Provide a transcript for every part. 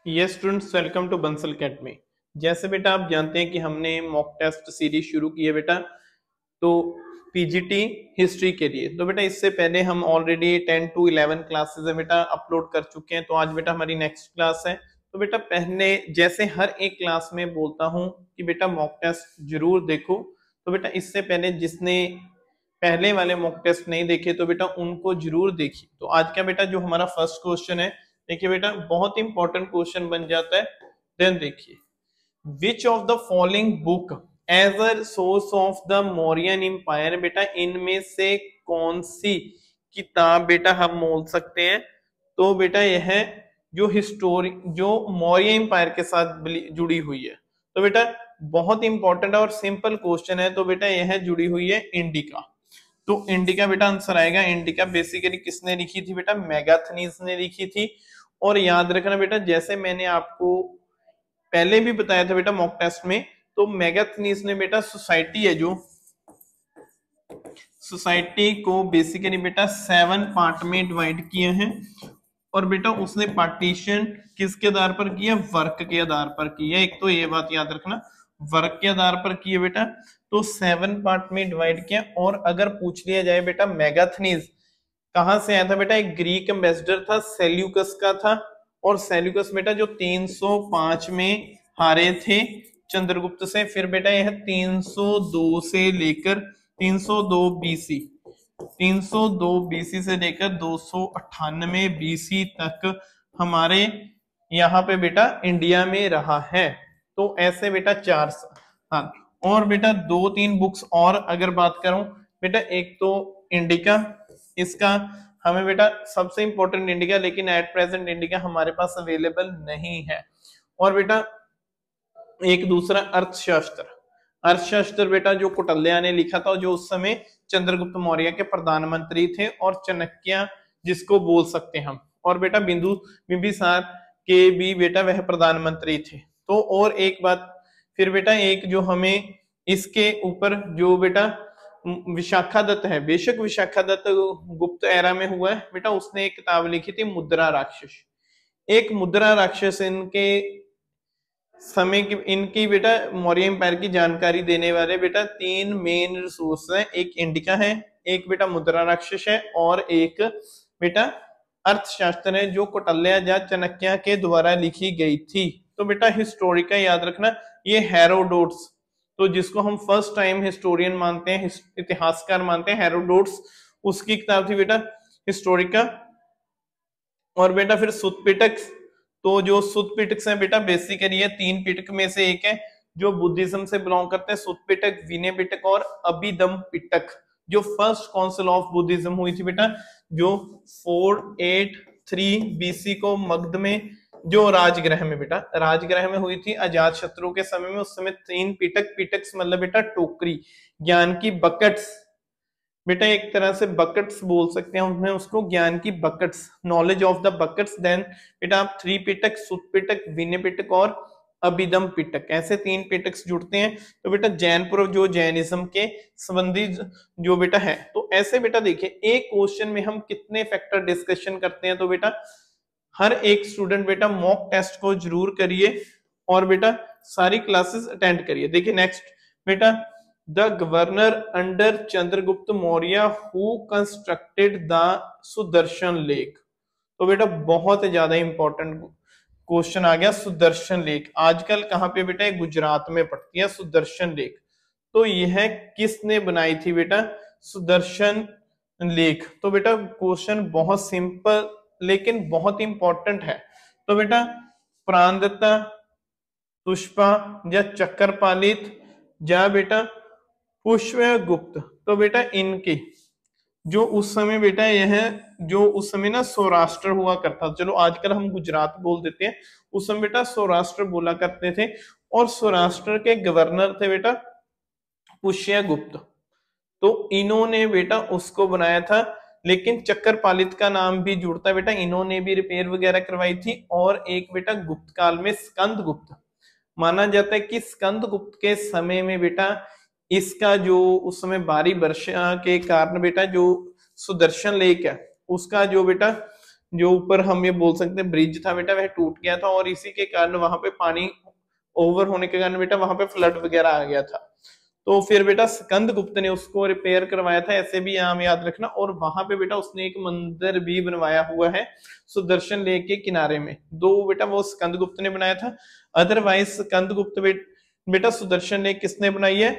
Yes students, welcome to Bansal academy. जैसे बेटा आप जानते हैं कि हमने मॉक टेस्ट सीरीज शुरू की है बेटा, तो पीजीटी हिस्ट्री के लिए। तो बेटा इससे पहले हम ऑलरेडी 10 to 11 क्लासेस है बेटा अपलोड कर चुके हैं। तो आज बेटा हमारी नेक्स्ट क्लास है। तो बेटा पहले जैसे हर एक क्लास में बोलता हूँ कि बेटा मॉक टेस्ट जरूर देखो। तो बेटा इससे पहले जिसने पहले वाले मॉक टेस्ट नहीं देखे तो बेटा उनको जरूर देखिए। तो आज का बेटा जो हमारा फर्स्ट क्वेश्चन है, देखिए बेटा बहुत इंपॉर्टेंट क्वेश्चन बन जाता है। देन देखिए, which of the following book as a source of the Mauryan empire, बेटा इनमें से कौन सी किताब बेटा हम बोल सकते हैं। तो बेटा यह जो हिस्टोरी जो मौर्य एम्पायर के साथ जुड़ी हुई है। तो बेटा बहुत इंपॉर्टेंट और सिंपल क्वेश्चन है। तो बेटा यह जुड़ी हुई है इंडिका। तो इंडिका बेटा आंसर आएगा। इंडिका बेसिकली किसने लिखी थी बेटा? मेगास्थनीज ने लिखी थी। और याद रखना बेटा, जैसे मैंने आपको पहले भी बताया था बेटा मॉक टेस्ट में, तो मेगास्थनीज ने बेटा सोसाइटी है जो सोसाइटी को बेसिकली बेटा 7 पार्ट में डिवाइड किए हैं। और बेटा उसने पार्टीशन किसके आधार पर किया? वर्क के आधार पर किया। एक तो ये बात याद रखना, वर्क के आधार पर किए बेटा। तो 7 पार्ट में डिवाइड किया। और अगर पूछ लिया जाए बेटा मेगास्थनीज कहां से आया था बेटा? एक ग्रीक एम्बेसडर था, सेल्यूकस का था। और सेल्यूकस बेटा जो 305 में हारे थे चंद्रगुप्त से। फिर बेटा यह 302 से लेकर 302 बीसी 302 बीसी से लेकर 298 बीसी तक हमारे यहाँ पे बेटा इंडिया में रहा है। तो ऐसे बेटा 4 साल। और बेटा 2-3 बुक्स और अगर बात करूं बेटा, एक तो इंडिका, इसका हमें बेटा सबसे इंपॉर्टेंट इंडिका, लेकिन एट प्रेजेंट इंडिका हमारे पास अवेलेबल नहीं है। और बेटा एक दूसरा अर्थशास्त्र। अर्थशास्त्र बेटा जो कौटिल्य ने लिखा था, जो उस समय चंद्रगुप्त मौर्य के प्रधानमंत्री थे, और चाणक्य जिसको बोल सकते हैं हम। और बेटा बिंबिसार के भी बेटा वह प्रधानमंत्री थे। तो और एक बात फिर बेटा, एक जो हमें इसके ऊपर जो बेटा विशाखादत्त है, बेशक विशाखादत्त गुप्त एरा में हुआ है बेटा, उसने एक किताब लिखी थी मुद्रा राक्षस। एक मुद्रा राक्षस इनके समय की इनकी बेटा मौर्य एम्पायर की जानकारी देने वाले बेटा 3 मेन रिसोर्स हैं। एक इंडिका है, एक बेटा मुद्रा राक्षस है, और एक बेटा अर्थशास्त्र है जो कौटिल्य या चाणक्य के द्वारा लिखी गई थी। तो बेटा हिस्टोरिका याद रखना, ये हेरोडोट्स, तो जिसको हम फर्स्ट टाइम हिस्टोरियन मानते हैं, इतिहासकार मानते हैं, हेरोडोट्स, उसकी किताब थी बेटा हिस्टोरिका। और बेटा फिर सुत पिटक। तो जो सुत पिटक है बेटा बेसिकली ये 3 पिटक में से एक है जो बुद्धिज्म से बिलोंग करते हैं। सुत पिटक, विनय पिटक और अभिधम पिटक। जो फर्स्ट काउंसिल ऑफ बुद्धिज्म हुई थी बेटा, जो 483 बीसी को मगध में, जो राजगृह में बेटा राजगृह में हुई थी अजात शत्रु के समय में। उस समय 3 पिटक, पिटक्स मतलब बेटा टोकरी, ज्ञान की बकेट्स बेटा, एक तरह से बकेट्स बोल सकते हैं उसमें उसको, ज्ञान की buckets, knowledge of the buckets. Then बेटा आप 3 पिटक, सुत पिटक, विनय पिटक और अभिधम पिटक, ऐसे 3 पिटक्स जुड़ते हैं। तो बेटा जैनपुर जो जैनिज्म के संबंधी जो बेटा है। तो ऐसे बेटा देखिए, एक क्वेश्चन में हम कितने फैक्टर डिस्कशन करते हैं। तो बेटा हर एक स्टूडेंट बेटा मॉक टेस्ट को जरूर करिए और बेटा सारी क्लासेस अटेंड करिए। देखिए नेक्स्ट बेटा, the governor under Chandragupta Maurya who constructed the Sudarshan lake. तो बेटा बहुत ज्यादा इंपॉर्टेंट क्वेश्चन आ गया। सुदर्शन लेक आजकल कहाँ पे बेटा? गुजरात में पड़ती है सुदर्शन लेक। तो यह किसने बनाई थी बेटा? सुदर्शन लेक। तो बेटा क्वेश्चन बहुत सिंपल लेकिन बहुत इंपॉर्टेंट है। तो बेटा प्राणदत्ता, पुष्पा या चक्रपालित या बेटा पुष्यगुप्त। तो बेटा इनकी जो उस समय बेटा यह जो उस समय ना सौराष्ट्र हुआ करता, चलो आजकल हम गुजरात बोल देते हैं, उस समय बेटा सौराष्ट्र बोला करते थे। और सौराष्ट्र के गवर्नर थे बेटा पुष्यगुप्त। तो इन्होंने बेटा उसको बनाया था। लेकिन चक्रपालित का नाम भी जुड़ता है बेटा, इन्होंने भी रिपेयर वगैरह करवाई थी। और एक बेटा गुप्त काल में स्कंद गुप्त, माना जाता है कि स्कंद गुप्त के समय में बेटा इसका जो उस समय भारी वर्षा के कारण बेटा जो सुदर्शन लेक है उसका जो बेटा जो ऊपर हम ये बोल सकते हैं ब्रिज था बेटा वह टूट गया था, और इसी के कारण वहां पे पानी ओवर होने के कारण बेटा वहां पे फ्लड वगैरह आ गया था। तो फिर बेटा स्कंदगुप्त ने उसको रिपेयर करवाया था, ऐसे भी नाम याद रखना। और वहां पे बेटा उसने एक मंदिर भी बनवाया हुआ है सुदर्शन लेक के किनारे में, दो बेटा वो स्कंदगुप्त ने बनाया था। अदरवाइज स्कंदगुप्त बेटा सुदर्शन लेक किसने बनाई है?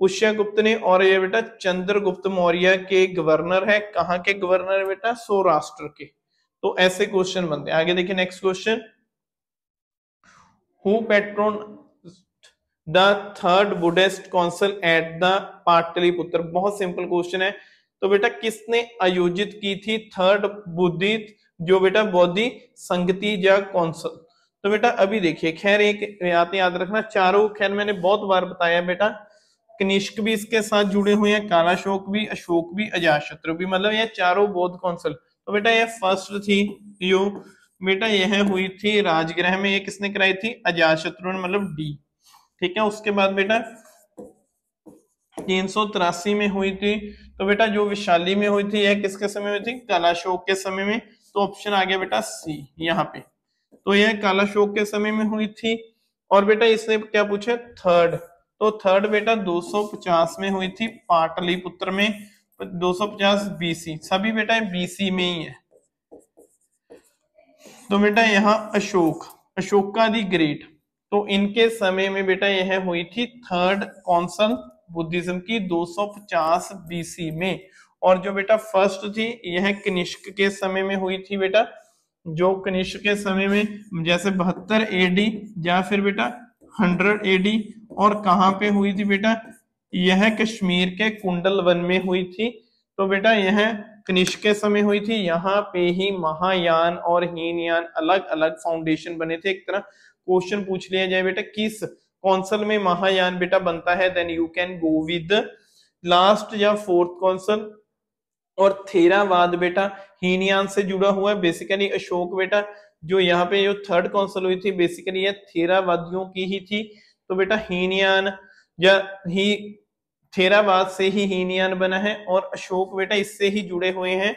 पुष्यगुप्त ने। और ये बेटा चंद्रगुप्त मौर्य के गवर्नर है, कहाँ के गवर्नर है बेटा? सौराष्ट्र के। तो ऐसे क्वेश्चन बनते हैं। आगे देखिए next question, who Patreon the third Buddhist council at the Pataliputra? बहुत सिंपल क्वेश्चन है। तो बेटा किसने आयोजित की थी थर्ड बुद्धिस्ट जो बेटा बौद्धि संगति या काउंसिल? तो बेटा अभी देखिए, खैर एक याद रखना, चारों खैर मैंने बहुत बार बताया बेटा, कनिष्क भी इसके साथ जुड़े हुए हैं, कालाशोक भी, अशोक भी, अजातशत्रु भी, मतलब ये चारों बौद्ध काउंसिल। तो बेटा ये फर्स्ट थी यो बेटा यह हुई थी राजगृह में, ये किसने कराई थी? अजातशत्रु ने, मतलब डी। ठीक है, उसके बाद बेटा 383 में हुई थी। तो बेटा जो विशाली में हुई थी यह किसके समय में थी? कालाशोक के समय में। तो ऑप्शन आ गया बेटा सी यहाँ पे। तो यह कालाशोक के समय में हुई थी। और बेटा इसने क्या पूछे? थर्ड। तो थर्ड बेटा 250 में हुई थी पाटलिपुत्र में, 250 बीसी, सभी बेटा बीसी में ही है। तो बेटा यहाँ अशोका दी ग्रेट, तो इनके समय में बेटा यह हुई थी थर्ड काउंसिल बुद्धिज्म की 250 बीसी में। और जो बेटा फर्स्ट थी यह कनिष्क के समय में हुई थी बेटा, जो कनिष्क के समय में जैसे 72 एडी या फिर बेटा 100 एडी। और कहाँ पे हुई थी बेटा? यह कश्मीर के कुंडल वन में हुई थी। तो बेटा यह कनिष्क के समय हुई थी। यहाँ पे ही महायान और हीनयान अलग अलग फाउंडेशन बने थे। एक तरह क्वेश्चन पूछ लिया जाए बेटा किस कौंसल में महायान बेटा बनता है, then you can go with last या फोर्थ कौंसल। और थेरावाद बेटा हीनयान से जुड़ा हुआ है। बेसिकली अशोक बेटा जो यहाँ पे जो थर्ड कौंसल हुई थी बेसिकली ये थेरावादियों की ही थी। तो बेटा हीनयान या ही थेरावाद से ही हीनयान बना है, और अशोक बेटा इससे ही जुड़े हुए हैं।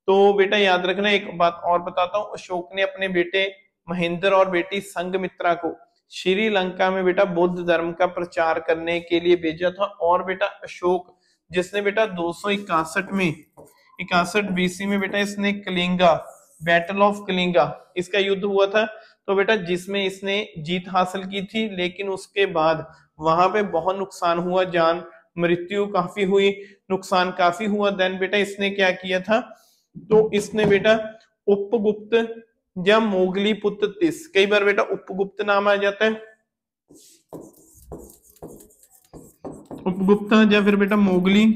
तो बेटा याद रखना, एक बात और बताता हूं, अशोक ने अपने बेटे महेंद्र और बेटी संघमित्रा को श्रीलंका में बेटा बौद्ध धर्म का प्रचार करने के लिए भेजा था। और बेटा अशोक जिसने बेटा 261 में 61 बीसी में बेटा इसने कलिंगा, बैटल ऑफ कलिंगा इसका युद्ध हुआ था। तो बेटा जिसमें इसने जीत हासिल की थी, लेकिन उसके बाद वहां पे बहुत नुकसान हुआ, जान मृत्यु काफी हुई, नुकसान काफी हुआ। देन बेटा इसने क्या किया था? तो इसने बेटा उपगुप्त या मोगली पुत्र तिस, कई बार बेटा उपगुप्त नाम आ जाता है, उपगुप्त या फिर बेटा मोगली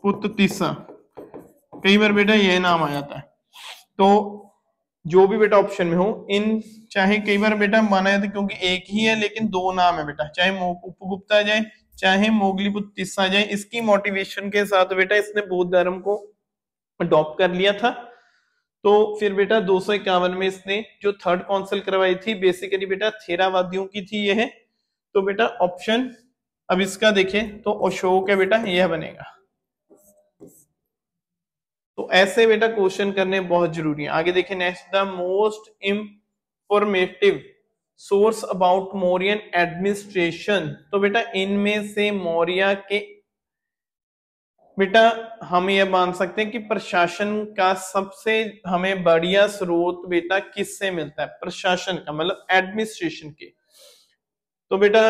पुत्र तिस्सा, कई बार बेटा यह नाम आ जाता है। तो जो भी बेटा ऑप्शन में हो इन, चाहे कई बार बेटा माना जाता है क्योंकि एक ही है लेकिन दो नाम है बेटा, चाहे उपगुप्त आ जाए चाहे मोगलीपुत्र तिस्सा आ जाए, इसकी मोटिवेशन के साथ बेटा इसने बौद्ध धर्म को अडॉप्ट कर लिया था। तो फिर बेटा 251 में इसने जो थर्ड काउंसिल करवाई थी बेसिकली बेटा थेरावादियों की थी यह। तो बेटा ऑप्शन अब इसका देखें तो अशोक है बेटा, यह बनेगा। तो ऐसे बेटा क्वेश्चन करने बहुत जरूरी है। आगे देखिए next, the most informative source about Mauryan administration. तो बेटा इनमें से मौर्य के बेटा हम ये मान सकते हैं कि प्रशासन का सबसे हमें बढ़िया स्रोत बेटा किससे मिलता है? प्रशासन का मतलब एडमिनिस्ट्रेशन के। तो बेटा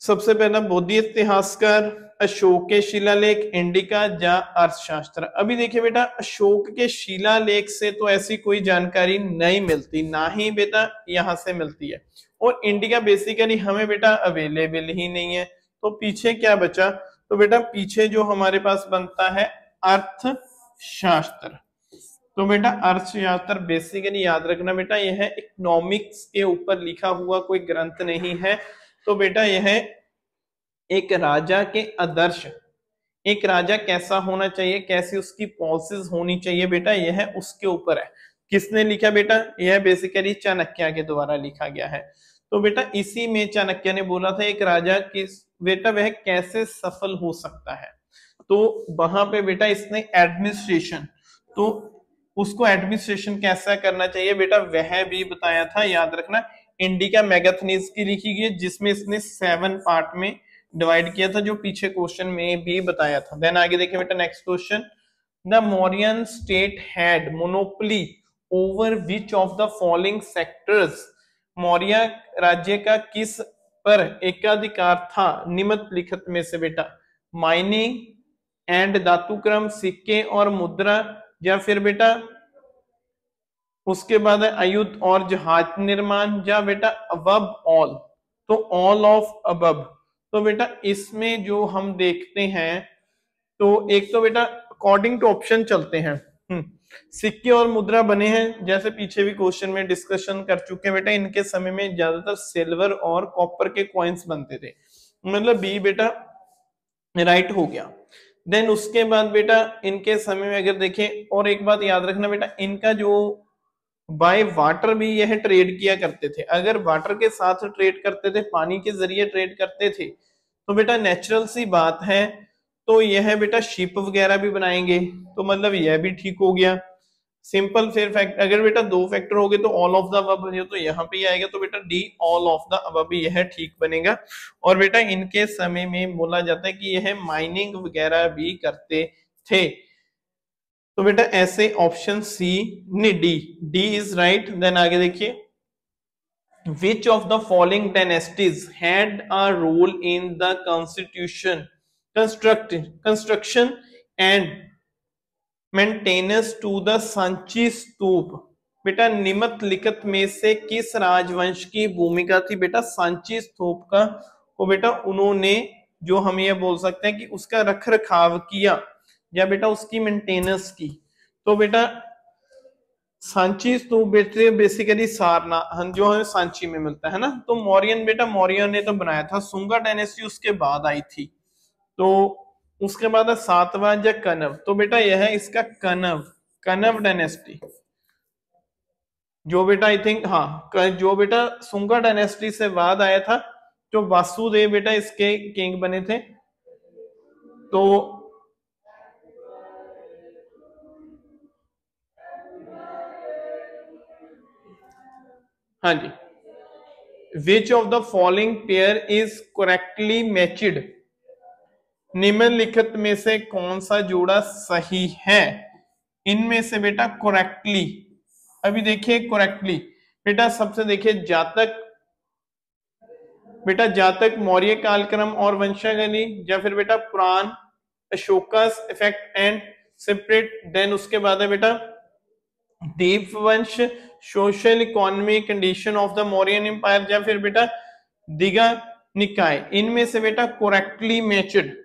सबसे पहला बौद्ध इतिहासकार, अशोक के शिलालेख, इंडिका या अर्थशास्त्र। अभी देखिए बेटा अशोक के शिलालेख से तो ऐसी कोई जानकारी नहीं मिलती, ना ही बेटा यहां से मिलती है। और इंडिका बेसिकली हमें बेटा अवेलेबल ही नहीं है। तो पीछे क्या बचा? तो बेटा पीछे जो हमारे पास बनता है अर्थशास्त्र। तो बेटा अर्थशास्त्र बेसिकली याद रखना बेटा यह इकोनॉमिक्स के ऊपर लिखा हुआ कोई ग्रंथ नहीं है। तो बेटा यह एक राजा के आदर्श, एक राजा कैसा होना चाहिए, कैसी उसकी पॉलिसीज होनी चाहिए बेटा, यह उसके ऊपर है। किसने लिखा बेटा? यह बेसिकली चाणक्य के द्वारा लिखा गया है। तो बेटा इसी में चाणक्य ने बोला था एक राजा किस बेटा वह कैसे सफल हो सकता है। तो वहां पे बेटा इसने एडमिनिस्ट्रेशन, तो उसको एडमिनिस्ट्रेशन कैसा करना चाहिए बेटा वह भी बताया था, याद रखना। इंडिका मैगाथनीज की लिखी गई जिसमें इसने 7 पार्ट में डिवाइड किया था, जो पीछे क्वेश्चन में भी बताया था। देन आगे देखिए बेटा next question, the Mauryan state had monopoly over which of the following sectors, Maurya राज्य का किस पर एकाधिकार था निम्नलिखित में से बेटा, माइनिंग एंड धातुक्रम, सिक्के और मुद्रा, या फिर बेटा उसके बाद है आयुध और जहाज निर्माण, या बेटा अबव ऑल, तो ऑल ऑफ अबव। तो बेटा इसमें जो हम देखते हैं, तो एक तो बेटा अकॉर्डिंग टू ऑप्शन चलते हैं। सिक्के और मुद्रा बने हैं, जैसे पीछे भी क्वेश्चन में डिस्कशन कर चुके हैं बेटा, इनके समय में ज्यादातर सिल्वर और कॉपर के कॉइन्स बनते थे, मतलब बी बेटा राइट हो गया। देन उसके बाद बेटा इनके समय में अगर देखें, और एक बात याद रखना बेटा, इनका जो बाय वाटर भी यह ट्रेड किया करते थे, अगर वाटर के साथ ट्रेड करते थे, पानी के जरिए ट्रेड करते थे, तो बेटा नेचुरल सी बात है, तो यह बेटा शिप वगैरह भी बनाएंगे, तो मतलब यह भी ठीक हो गया। सिंपल फिर फैक्ट, अगर बेटा 2 फैक्टर हो गए तो ऑल ऑफ द अबव है, तो यहाँ पे आएगा, तो बेटा D all of the above यह ठीक बनेगा। और बेटा इनके समय में बोला जाता है कि यह माइनिंग वगैरह भी करते थे, तो बेटा ऐसे ऑप्शन सी ने डी इज राइट। देन आगे देखिए, which of the following dynasties had a role in the constitution construction and maintenance to the Sanchi stupa, बेटा निम्नलिखित में से किस राजवंश की भूमिका थी बेटा सांची स्तूप का, को बेटा उन्होंने, जो हम ये बोल सकते हैं कि उसका रख रखाव किया, या बेटा उसकी मेंटेनेंस की। तो बेटा सांची स्तूप बेसिकली सारनाथ जो है सांची में मिलता है ना, तो मौर्यन बेटा मौर्य ने तो बनाया था, सुंगा डायनेस्टी उसके बाद आई थी, तो उसके बाद है सातवां या कनव, तो बेटा यह है इसका कनव, कनव डायनेस्टी, जो बेटा आई थिंक हाँ जो बेटा सुंगा डायनेस्टी से बाद आया था, जो वासुदेव बेटा इसके किंग बने थे। तो हाँ जी, which of the following pair is correctly matched, निम्नलिखित में से कौन सा जोड़ा सही है इनमें से बेटा करेक्टली। अभी देखिए करेक्टली बेटा सबसे देखिए जातक, बेटा जातक मौर्य कालक्रम और वंशावली, या फिर बेटा Purana Ashoka's effect and separate, then उसके बाद है बेटा Dipavamsa social economic condition of the Mauryan empire, या फिर बेटा दिगा निकाय, इनमें से बेटा करेक्टली मैच्ड।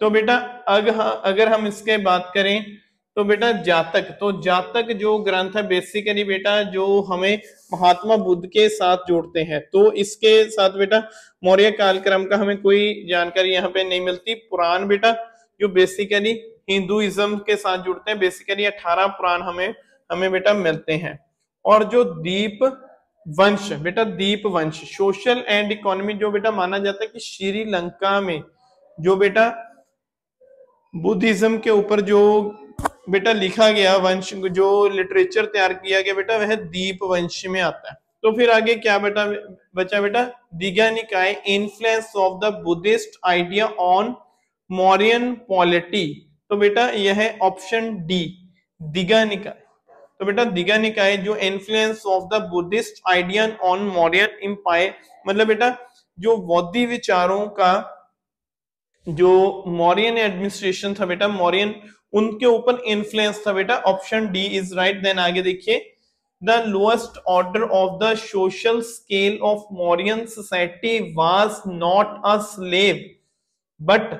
तो बेटा अगर हम इसके बात करें तो बेटा जातक, तो जातक जो ग्रंथ है बेसिकली बेटा जो हमें महात्मा बुद्ध के साथ जोड़ते हैं, तो इसके साथ बेटा मौर्य कालक्रम का हमें कोई जानकारी यहाँ पे नहीं मिलती। पुराण बेटा जो बेसिकली हिंदुइज्म के साथ जुड़ते हैं, बेसिकली 18 पुराण हमें हमें बेटा मिलते हैं। और जो दीप वंश बेटा दीप वंश सोशल एंड इकोनॉमी, जो बेटा माना जाता है कि श्रीलंका में जो बेटा बुद्धिज्म के ऊपर जो बेटा लिखा गया वंश, जो लिटरेचर तैयार किया गया बेटा वह दीप वंश में आता है। तो फिर आगे क्या बेटा बचा बेटा दिगा निकाय, influence of the Buddhist idea on Mauryan polity, तो बेटा यह है ऑप्शन डी दिगा निकाय। तो बेटा दिगा निकाय जो influence of the Buddhist idea on Mauryan empire, मतलब बेटा जो बौद्धी विचारों का जो मौर्यन एडमिनिस्ट्रेशन था बेटा मौर्यन, उनके ऊपर इन्फ्लुएंस था बेटा, option D is right. Then आगे देखिए, the lowest order of the social scale of Mauryan society was not a slave but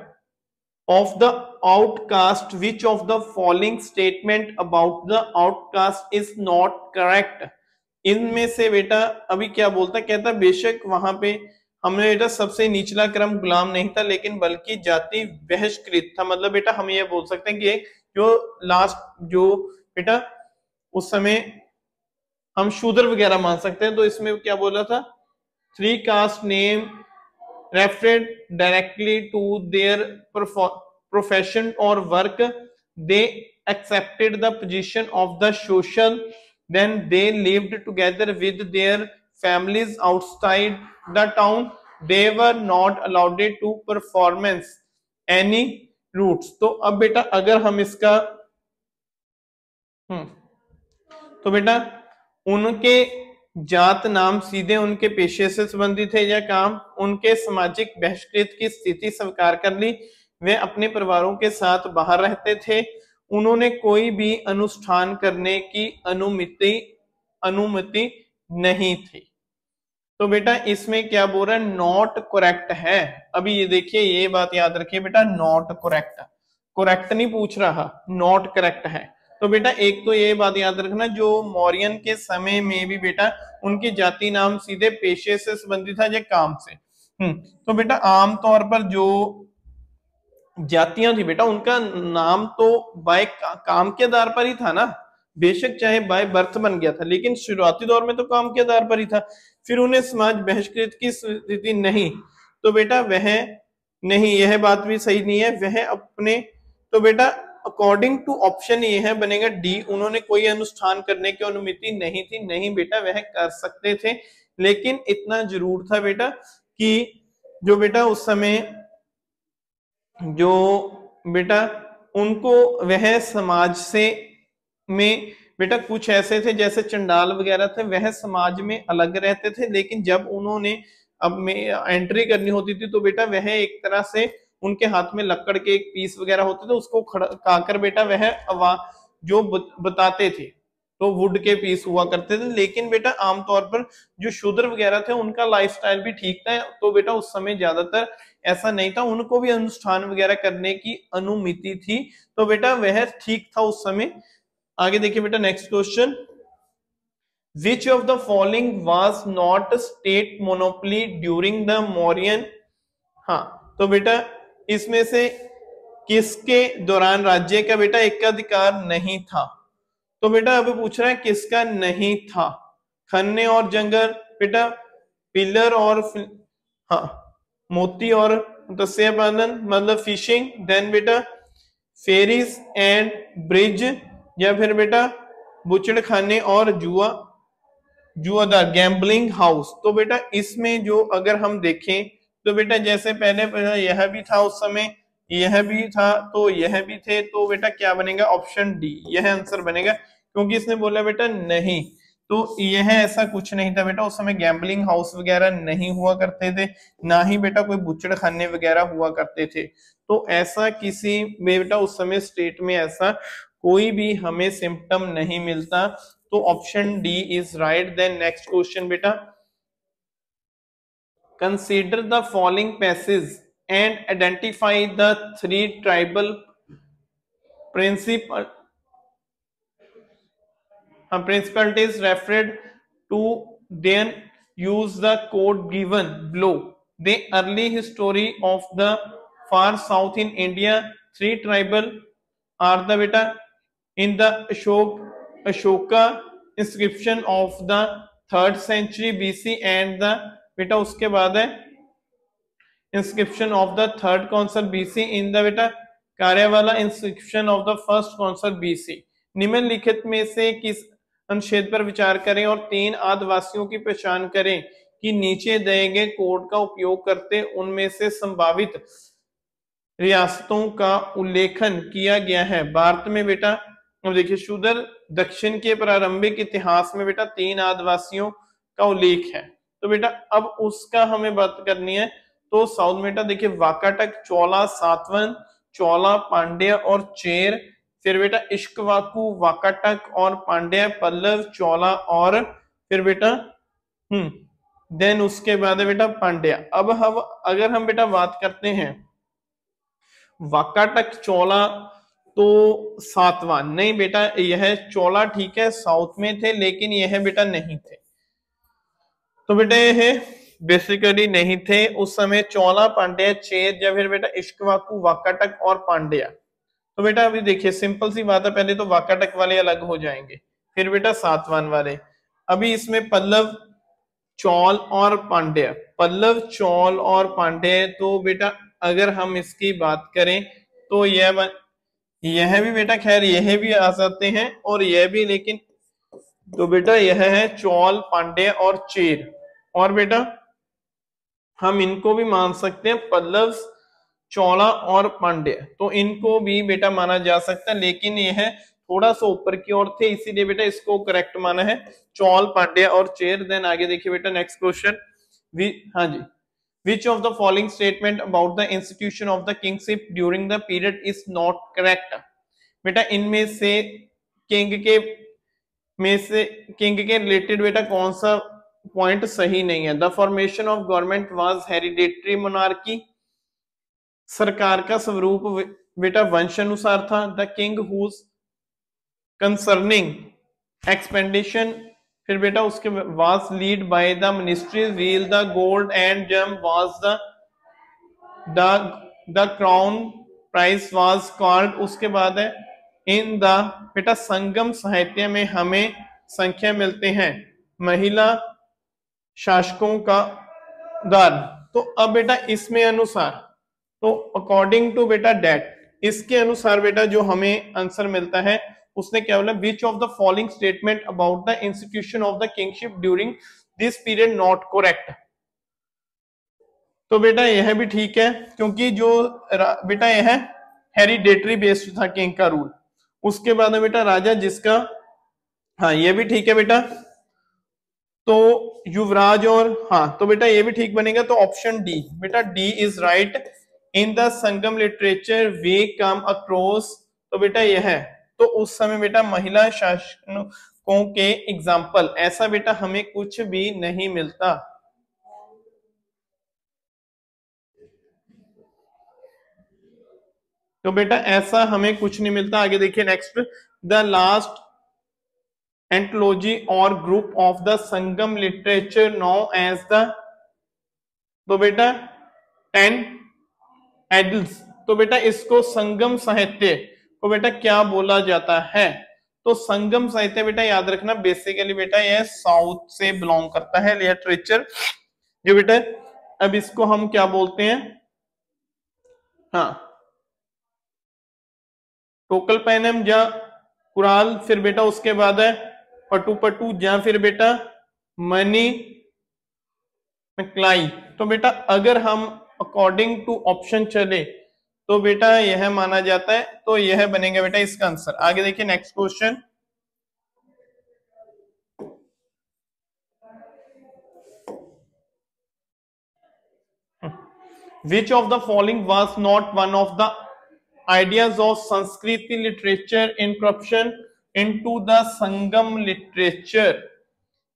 of the outcast, which of the following statement about the outcast is not correct, इनमें से बेटा अभी क्या बोलता है, कहता बेशक वहां पे हमने बेटा सबसे निचला क्रम गुलाम नहीं था, लेकिन बल्कि जाति बहिष्कृत था, मतलब बेटा हम ये बोल सकते हैं कि एक जो लास्ट जो बेटा उस समय हम शूद्र वगैरह मान सकते हैं, तो इसमें क्या बोला था 3 caste name referred directly to their profession or work. They accepted the position of the social. Then they lived together with their families outside the town. They were not allowed to performance any routes. तो अब बेटा अगर हम इसका तो बेटा उनके जात नाम सीधे उनके पेशे से संबंधित है या काम, उनके सामाजिक बहिष्कृत की स्थिति स्वीकार कर ली, वे अपने परिवारों के साथ बाहर रहते थे, उन्होंने कोई भी अनुष्ठान करने की अनुमति नहीं थी। तो बेटा इसमें क्या बोल रहा है, नॉट करेक्ट है। अभी ये देखिए, ये बात याद रखिए बेटा, नॉट करेक्ट, करेक्ट नहीं पूछ रहा, नॉट करेक्ट है। तो बेटा एक तो ये बात याद रखना, जो मौर्यन के समय में भी बेटा उनके जाति नाम सीधे पेशे से संबंधित था या काम से। तो बेटा आमतौर पर जो जातियां थी बेटा उनका नाम तो बाय काम के आधार पर ही था ना, बेशक चाहे बाय बर्थ बन गया था, लेकिन शुरुआती दौर में तो काम के आधार पर ही था। फिर उन्हें समाज बहिष्कृत की स्थिति नहीं, तो बेटा वह नहीं, यह बात भी सही नहीं है, वह अपने, तो बेटा अकॉर्डिंग टू ऑप्शन ये है बनेगा डी, उन्होंने कोई अनुष्ठान करने की अनुमति नहीं थी। नहीं बेटा वह कर सकते थे, लेकिन इतना जरूर था बेटा कि जो बेटा उस समय जो बेटा उनको वह समाज से में बेटा कुछ ऐसे थे जैसे चंडाल वगैरह थे, वह समाज में अलग रहते थे, लेकिन जब उन्होंने अब में एंट्री करनी होती थी तो बेटा वह एक तरह से उनके हाथ में लकड़ के एक पीस वगैरह होते थे, उसको खाकर बेटा वह जो बताते थे तो वुड के पीस हुआ करते थे। लेकिन बेटा आमतौर पर जो शूद्र वगैरह थे उनका लाइफस्टाइल भी ठीक था, तो बेटा उस समय ज्यादातर ऐसा नहीं था, उनको भी अनुष्ठान वगैरह करने की अनुमति थी, तो बेटा वह ठीक था उस समय। आगे देखिए बेटा next question, which of the following was not state monopoly during the Mauryan. हाँ तो बेटा इसमें से किसके दौरान राज्य का बेटा एकाधिकार नहीं था। तो बेटा अभी पूछ रहा है किसका नहीं था, खन्ने और जंगल, बेटा पिलर और हाँ मोती और मत्स्य पालन मतलब फिशिंग, देन बेटा फेरीज एंड ब्रिज, या फिर बेटा बुचड़ खाने और जुआदार गैम्बलिंग हाउस। तो बेटा इसमें जो अगर हम देखें तो बेटा जैसे पहले यह भी था उस समय, यह भी था तो यह भी थे, तो बेटा क्या बनेगा, ऑप्शन डी यह आंसर बनेगा, क्योंकि इसने बोला बेटा नहीं, तो यह ऐसा कुछ नहीं था बेटा, उस समय गैम्बलिंग हाउस वगैरह नहीं हुआ करते थे, ना ही बेटा कोई बुचड़ खाने वगैरह हुआ करते थे, तो ऐसा किसी बेटा उस समय स्टेट में ऐसा कोई भी हमें सिम्टम नहीं मिलता, तो option D is right. Then next question बेटा, consider the following passage and identify the 3 tribal principalities referred to, then use the code given below. The early history of the far south in India, 3 tribal are the beta in the Ashoka inscription of the 3rd century BC and the beta उसके बाद है inscription of the 3rd consul BC in the beta कार्यवाला inscription of the 1st consul BC। निम्नलिखित में से किस अनुच्छेद पर विचार करें और 3 आदिवासियों की पहचान करें कि नीचे दिए गए कोड का उपयोग करते उनमें से संभावित रियासतों का उल्लेखन किया गया है। भारत में बेटा अब देखिए शूद्र दक्षिण के प्रारंभिक इतिहास में बेटा 3 आदिवासियों का उल्लेख है, तो बेटा अब उसका हमें बात करनी है। तो साउथ में बेटा देखिए वाकाटक, चोला, सातवन, चोला, पांड्या और चेर, फिर बेटा इश्कवाकू, वाकाटक और पांड्या, पल्लव, चोला और फिर बेटा देन उसके बाद है बेटा पांड्या। अब हम अगर हम बेटा बात करते हैं वाकाटक, चोला तो सातवां नहीं बेटा, यह चोला ठीक है साउथ में थे लेकिन यह बेटा नहीं थे, तो बेटा यह बेसिकली नहीं थे उस समय। चोला, पांड्या, चेर या फिर बेटा इश्कवाकू, वाकाटक और पांड्या। तो बेटा अभी देखिए सिंपल सी बात है, पहले तो वाकाटक वाले अलग हो जाएंगे, फिर बेटा सातवान वाले। अभी इसमें पल्लव, चौल और पांड्य, पल्लव, चौल और पांड्य। तो बेटा अगर हम इसकी बात करें तो यह भी बेटा, खैर यह भी आ सकते हैं और यह भी, लेकिन तो बेटा यह है चौल, पांड्य और चेर। और बेटा हम इनको भी मान सकते हैं, पल्लव, चौला और पांड्य, तो इनको भी बेटा माना जा सकता है, लेकिन यह थोड़ा सा ऊपर की ओर थे, इसीलिए बेटा इसको करेक्ट माना है चौल, पांड्य और चेर। देन आगे देखिए बेटा नेक्स्ट क्वेश्चन। हाँ जी, which of the following statement about the institution of the kingship during the period is not correct. बेटा इनमें से किंग के रिलेटेड बेटा कौन सा पॉइंट सही नहीं है। The formation of government was hereditary monarchy, सरकार का स्वरूप बेटा वंश अनुसार था। The king whose concerning expedition, फिर बेटा उसके was led by the ministry wheel the gold and gem was the crown price was called. उसके बाद है इन द बेटा संगम साहित्य में हमें संख्या मिलते हैं महिला शासकों का दान। तो अब बेटा इसमें अनुसार, तो अकॉर्डिंग टू बेटा डेट, इसके अनुसार बेटा जो हमें आंसर मिलता है उसने क्या बोला, विच of the following statement about the institution of the kingship during this period not correct. तो बेटा यह भी ठीक है, क्योंकि जो बेटा यह हेरिडेटरी बेस्ड था किंग का रूल। उसके बाद है बेटा राजा जिसका, हाँ ये भी ठीक है बेटा, तो युवराज और, हाँ तो बेटा ये भी ठीक बनेगा, तो ऑप्शन डी बेटा, D is right. In the Sangam literature we come across, तो बेटा यह है, तो उस समय बेटा महिला शासकों के एग्जाम्पल ऐसा बेटा हमें कुछ भी नहीं मिलता। तो बेटा ऐसा हमें कुछ नहीं मिलता। आगे देखिए नेक्स्ट, द लास्ट एंथोलॉजी और group of the Sangam literature known as the, तो बेटा 10 एडल्स, तो बेटा इसको संगम साहित्य को बेटा क्या बोला जाता है। तो संगम साहित्य बेटा याद रखना बेसिकली बेटा यह साउथ से बिलोंग करता है लिटरेचर जो बेटा, अब इसको हम क्या बोलते हैं, हाँ टोकल पैनम या कुराल, फिर बेटा उसके बाद है पटू पटू, या फिर बेटा मनी मैक्लाई। तो बेटा अगर हम अकॉर्डिंग टू ऑप्शन चले तो बेटा यह माना जाता है, तो यह बनेगा बेटा इसका आंसर। आगे देखिए next question, which of the following was not one of the ideas of Sanskrit literature in corruption into the Sangam literature.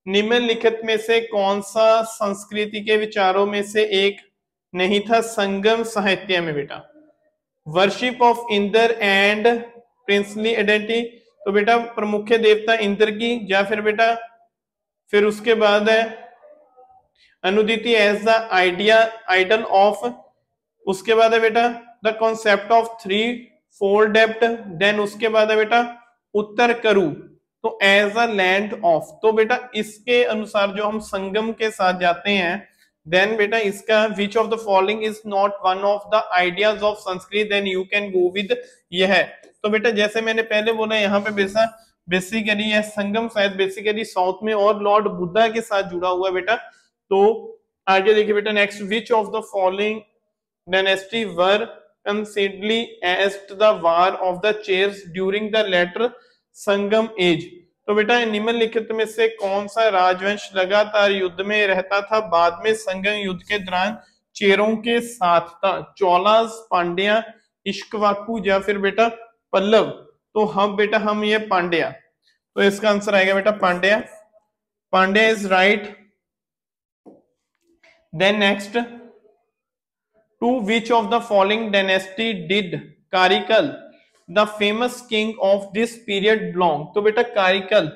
निम्नलिखित में से कौन सा संस्कृति के विचारों में से एक नहीं था संगम साहित्य में बेटा। Worship of Indra and princely identity, तो बेटा प्रमुख देवता इंद्र की, या फिर बेटा फिर उसके बाद है अनुदिति as the idea idol of, उसके बाद है बेटा the concept of three four डेप्ट, देन उसके बाद है बेटा उत्तर करु, तो एज अ लैंड ऑफ। तो बेटा इसके अनुसार जो हम संगम के साथ जाते हैं, देन बेटा इसका which of the following is not one of the ideas of Sanskrit, then you can go with यह। तो बेटा जैसे मैंने पहले बोला यहाँ पे बेसिकली यह संगम शायद बेसिकली साउथ में और लॉर्ड बुद्धा के साथ जुड़ा हुआ है बेटा। तो आगे देखिए बेटा next, which of the following dynasty were considerably as the war of the Cheras during the later Sangam age. तो बेटा निम्नलिखित में से कौन सा राजवंश लगातार युद्ध में रहता था बाद में संगम युद्ध के दौरान चेरों के साथ था। चोलास, पांड्या, इक्ष्वाकु या फिर बेटा पल्लव। तो हम बेटा हम ये पांड्या, तो इसका आंसर आएगा बेटा Pandya. Pandya is right. Then next, to which of the following dynasty did Karikal the famous king of this period belong. तो बेटा कारिकल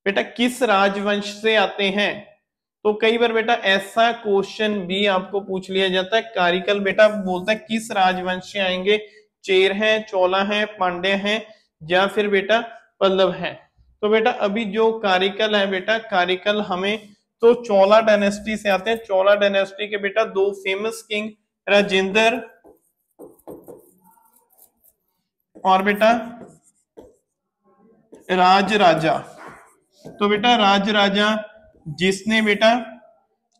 बेटा किस राजवंश से आते हैं। तो कई बार बेटा ऐसा क्वेश्चन भी आपको पूछ लिया जाता है, कारिकल बेटा बोलता है किस राजवंश से आएंगे, चेर है, चोला है, पांड्य है या फिर बेटा पल्लव है। तो बेटा अभी जो कारिकल है बेटा, कारिकल हमें तो चोला डायनेस्टी से आते हैं। चोला डायनेस्टी के बेटा दो फेमस किंग, राजेंद्र और बेटा राजराजा। तो बेटा राजराजा जिसने बेटा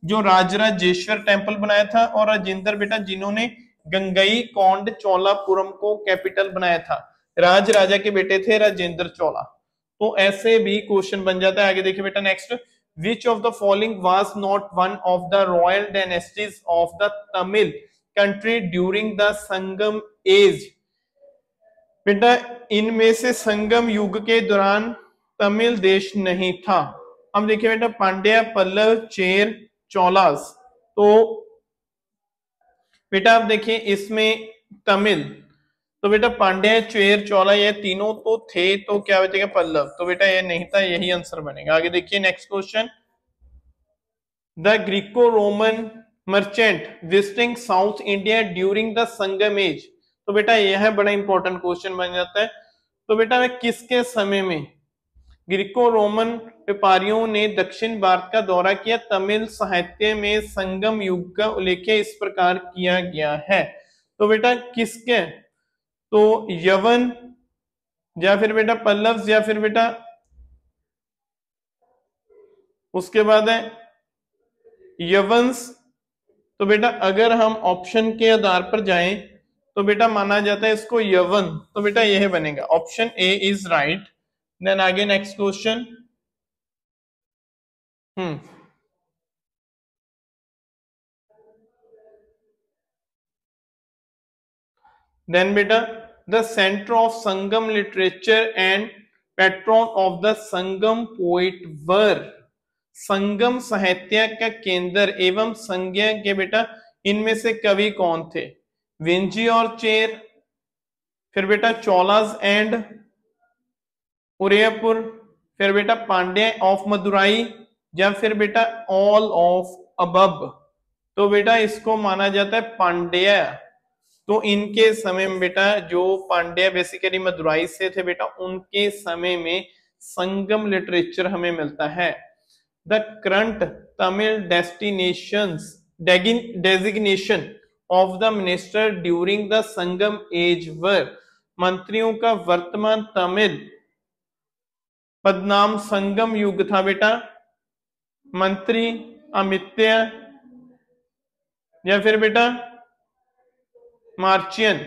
जो राजराजेश्वर टेम्पल बनाया था, और राजेंद्र बेटा जिन्होंने गंगई कोंड चोलापुरम को कैपिटल बनाया था। राजराजा के बेटे थे राजेंद्र चोला। तो ऐसे भी क्वेश्चन बन जाता है। आगे देखिए बेटा next, which of the following was not one of the royal dynasties of the Tamil country during the Sangam age. बेटा इनमें से संगम युग के दौरान तमिल देश नहीं था। अब देखिए बेटा पांड्या, पल्लव, चेर, चोलास। तो बेटा आप देखिए इसमें तमिल, तो बेटा पांड्या, चेर, चोला ये तीनों तो थे, तो क्या बचेगा पल्लव। तो बेटा ये नहीं था, यही आंसर बनेगा। आगे देखिए next question, the Greco Roman merchant visiting South India during the Sangam age. तो बेटा यह बड़ा इंपॉर्टेंट क्वेश्चन बन जाता है। तो बेटा किसके समय में ग्रीको रोमन व्यापारियों ने दक्षिण भारत का दौरा किया। तमिल साहित्य में संगम युग का उल्लेख इस प्रकार किया गया है। तो बेटा किसके, तो यवन या फिर बेटा पल्लव या फिर बेटा उसके बाद है यवंस। तो बेटा अगर हम ऑप्शन के आधार पर जाएं तो बेटा माना जाता है इसको यवन। तो बेटा यह बनेगा, option A is right. Then आगे नेक्स्ट क्वेश्चन, देन बेटा the centre of Sangam literature and patron of the Sangam poet were. Sangam साहित्य का केंद्र एवं संज्ञा के बेटा इनमें से कवि कौन थे। विंजी और चेर, फिर बेटा चोलास एंड उदयपुर, फिर बेटा पांड्या ऑफ मदुराई, या फिर बेटा ऑल ऑफ अबब। तो बेटा इसको माना जाता है पांड्या। तो इनके समय में बेटा जो पांड्या बेसिकली मदुराई से थे बेटा, उनके समय में संगम लिटरेचर हमें मिलता है। The current Tamil designation of the minister during the Sangam age were. मंत्रियों का वर्तमान तमिल पदनाम संगम युग था बेटा मंत्री, अमित्य, या फिर बेटा मार्चियन।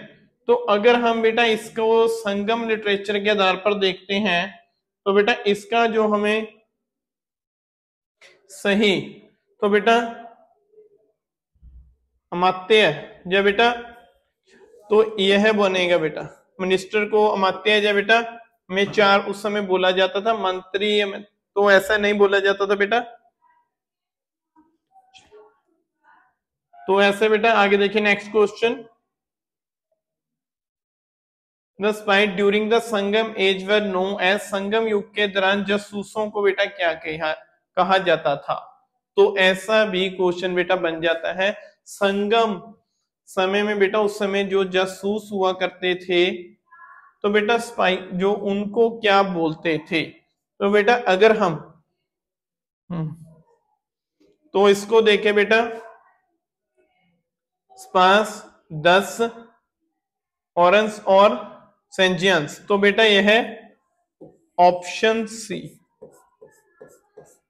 तो अगर हम बेटा इसको संगम लिटरेचर के आधार पर देखते हैं तो बेटा इसका जो हमें सही, तो बेटा अमात्य या बेटा, तो यह बनेगा बेटा मिनिस्टर को अमात्य या बेटा में चार उस समय बोला जाता था, मंत्री तो ऐसा नहीं बोला जाता था बेटा। तो ऐसे बेटा आगे देखिए next question, The spies during the Sangam age were known as। Sangam युग के दौरान जासूसों को बेटा क्या कहा जाता था। तो ऐसा भी क्वेश्चन बेटा बन जाता है। संगम समय में बेटा उस समय जो जासूस हुआ करते थे तो बेटा स्पाई जो उनको क्या बोलते थे। तो बेटा अगर हम तो इसको देखे बेटा स्पास 10 ऑरेंस और सेंजियंस। तो बेटा यह है ऑप्शन सी,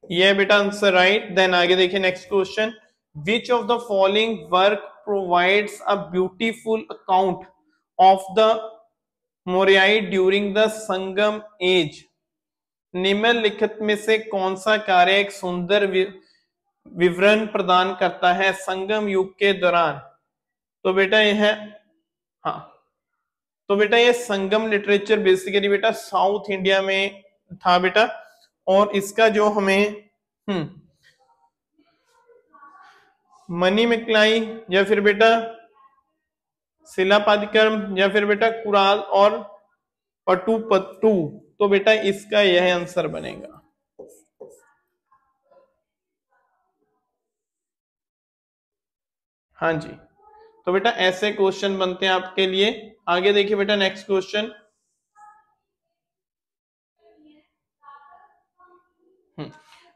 यह बेटा आंसर राइट। देन आगे देखिए next question, which of the following work provides a beautiful account of the Mauryas during the Sangam age. निम्नलिखित में से कौन सा कार्य एक सुंदर विवरण प्रदान करता है संगम युग के दौरान। तो बेटा यह हाँ, तो बेटा ये संगम लिटरेचर बेसिकली बेटा साउथ इंडिया में था बेटा, और इसका जो हमें मनी मिकलाई या फिर बेटा शिलापादिकर्म या फिर बेटा कुराल और पटुपट्टू। तो बेटा इसका यह आंसर बनेगा। हाँ जी, तो बेटा ऐसे क्वेश्चन बनते हैं आपके लिए। आगे देखिए बेटा next question,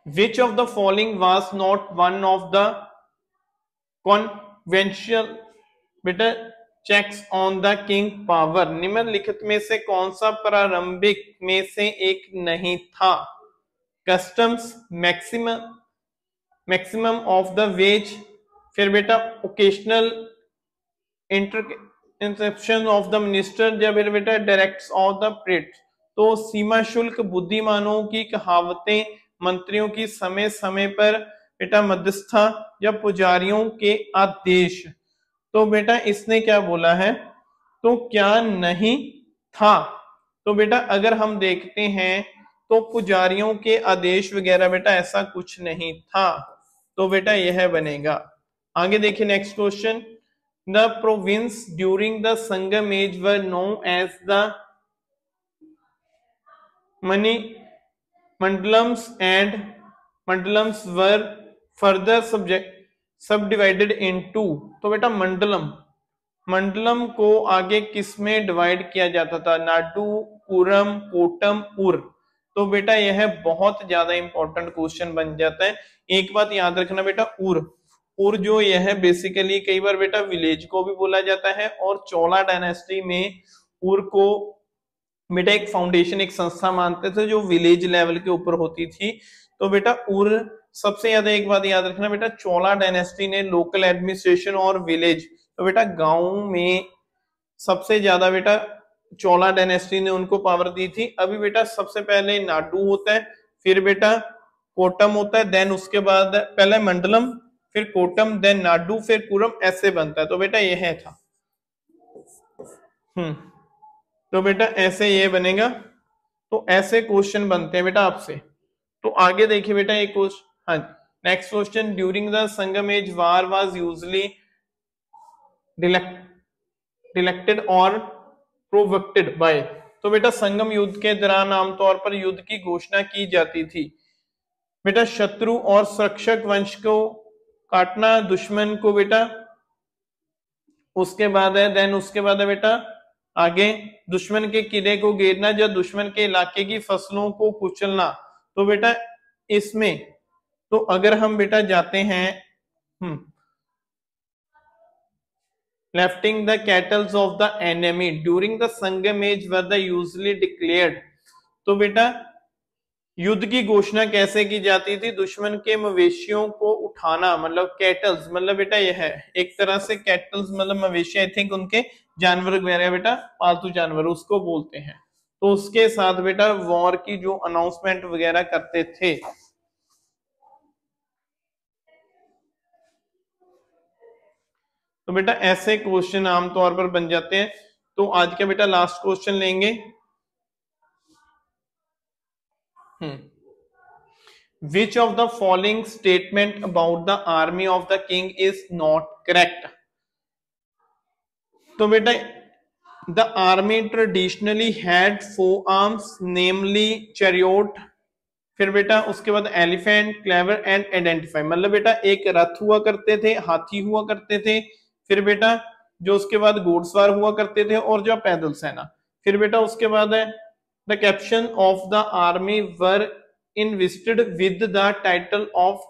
which of the following was not one of the conventional बेटा checks on the king power, निम्नलिखित में से कौन सा प्रारंभिक में से एक नहीं था? Customs, maximum of the ways, फिर बेटा occasional interception of the minister, या फिर बेटा डायरेक्ट्स ऑफ द प्रेट। तो सीमा शुल्क, बुद्धिमानों की कहावतें, मंत्रियों की समय समय पर बेटा मध्यस्थता, या पुजारियों के आदेश। तो बेटा इसने क्या बोला है, तो क्या नहीं था? तो बेटा अगर हम देखते हैं तो पुजारियों के आदेश वगैरह बेटा ऐसा कुछ नहीं था, तो बेटा यह बनेगा। आगे देखिए next question, the province during the Sangam age were known as the many mandalams and mandalams were further sub divided into. तो बेटा मंडलम को आगे किसमें डिवाइड किया जाता था? नाडु, पुरम, कोटम, उर। तो बेटा यह बहुत ज्यादा इंपॉर्टेंट क्वेश्चन बन जाता है। एक बात याद रखना बेटा, उर जो यह बेसिकली कई बार बेटा विलेज को भी बोला जाता है, और चोला डायनेस्टी में उर को बेटा एक फाउंडेशन, एक संस्था मानते थे जो विलेज लेवल के ऊपर होती थी। तो बेटा उर सबसे ज्यादा, एक बात याद रखना बेटा, चोला डायनेस्टी ने लोकल एडमिनिस्ट्रेशन और विलेज, तो बेटा गांव में सबसे ज्यादा बेटा चोला डायनेस्टी ने उनको पावर दी थी। अभी बेटा सबसे पहले नाडु होता है, फिर बेटा कोटम होता है, देन उसके बाद पहले मंडलम, फिर कोटम, देन नाडु, फिर पुरम, ऐसे बनता है। तो बेटा यह था। तो बेटा ऐसे ये बनेगा। तो ऐसे क्वेश्चन बनते हैं बेटा आपसे। तो आगे देखिए बेटा एक क्वेश्चन, हाँ next question, during the Sangam age war was usually detected और प्रोवोक्टेड बाय। तो बेटा संगम युद्ध के दौरान आमतौर पर युद्ध की घोषणा की जाती थी। बेटा शत्रु और संरक्षक वंश को काटना, दुश्मन को बेटा, उसके बाद है देन उसके बाद है बेटा आगे दुश्मन के किले को घेरना, या दुश्मन के इलाके की फसलों को कुचलना। तो बेटा इसमें तो अगर हम बेटा जाते हैं lifting the cattles of the enemy during the Sangam age were the usually declared. तो बेटा युद्ध की घोषणा कैसे की जाती थी? दुश्मन के मवेशियों को उठाना, मतलब कैटल्स, मतलब बेटा यह है एक तरह से कैटल्स मतलब मवेशी, आई थिंक उनके जानवर वगैरह बेटा, पालतू जानवर उसको बोलते हैं। तो उसके साथ बेटा वॉर की जो अनाउंसमेंट वगैरह करते थे। तो बेटा ऐसे क्वेश्चन आमतौर पर बन जाते हैं। तो आज का बेटा लास्ट क्वेश्चन लेंगे। Which of the following statement about the army of the king is not correct? तो बेटा the army traditionally had four arms, namely chariot, फिर बेटा उसके बाद एलिफेंट, क्लेवर एंड आइडेंटिफाई, मतलब बेटा एक रथ हुआ करते थे, हाथी हुआ करते थे, फिर बेटा जो उसके बाद घोड़सवार हुआ करते थे, और जो पैदल सेना। फिर बेटा उसके बाद है the caption of the army were invested with the title of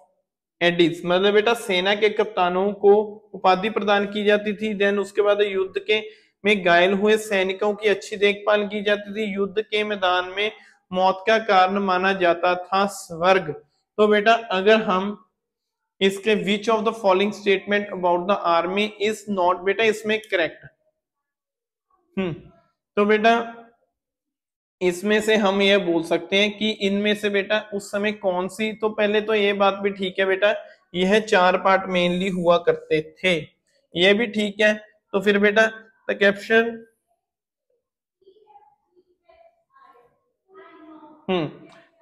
Aedes, मतलब बेटा सेना के कप्तानों को उपाधि प्रदान की जाती थी। देन उसके बाद युद्ध के में घायल हुए सैनिकों की अच्छी देखभाल की जाती थी। युद्ध के मैदान में मौत का कारण माना जाता था स्वर्ग। तो बेटा अगर हम इसके विच of the following statement about the army is not, बेटा इसमें करेक्ट। तो बेटा इसमें से हम ये बोल सकते हैं कि इनमें से बेटा उस समय कौन सी, तो पहले तो ये बात भी ठीक है बेटा, यह 4 पार्ट मेनली हुआ करते थे, ये भी ठीक है। तो फिर बेटा द कैप्शन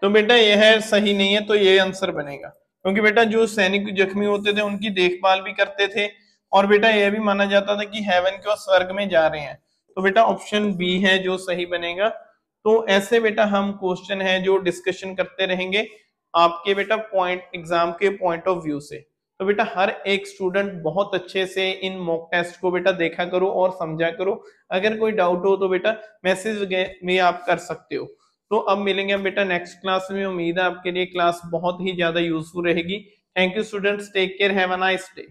तो बेटा यह सही नहीं है, तो ये आंसर बनेगा, क्योंकि बेटा जो सैनिक जख्मी होते थे उनकी देखभाल भी करते थे, और बेटा यह भी माना जाता था कि हेवन के स्वर्ग में जा रहे हैं। तो बेटा ऑप्शन बी है जो सही बनेगा। तो ऐसे बेटा हम क्वेश्चन है जो डिस्कशन करते रहेंगे आपके बेटा पॉइंट एग्जाम के पॉइंट ऑफ व्यू से। तो बेटा हर एक स्टूडेंट बहुत अच्छे से इन मॉक टेस्ट को बेटा देखा करो और समझा करो। अगर कोई डाउट हो तो बेटा मैसेज में आप कर सकते हो। तो अब मिलेंगे बेटा नेक्स्ट क्लास में। उम्मीद है आपके लिए क्लास बहुत ही ज्यादा यूजफुल रहेगी। Thank you students, take care, have a nice day.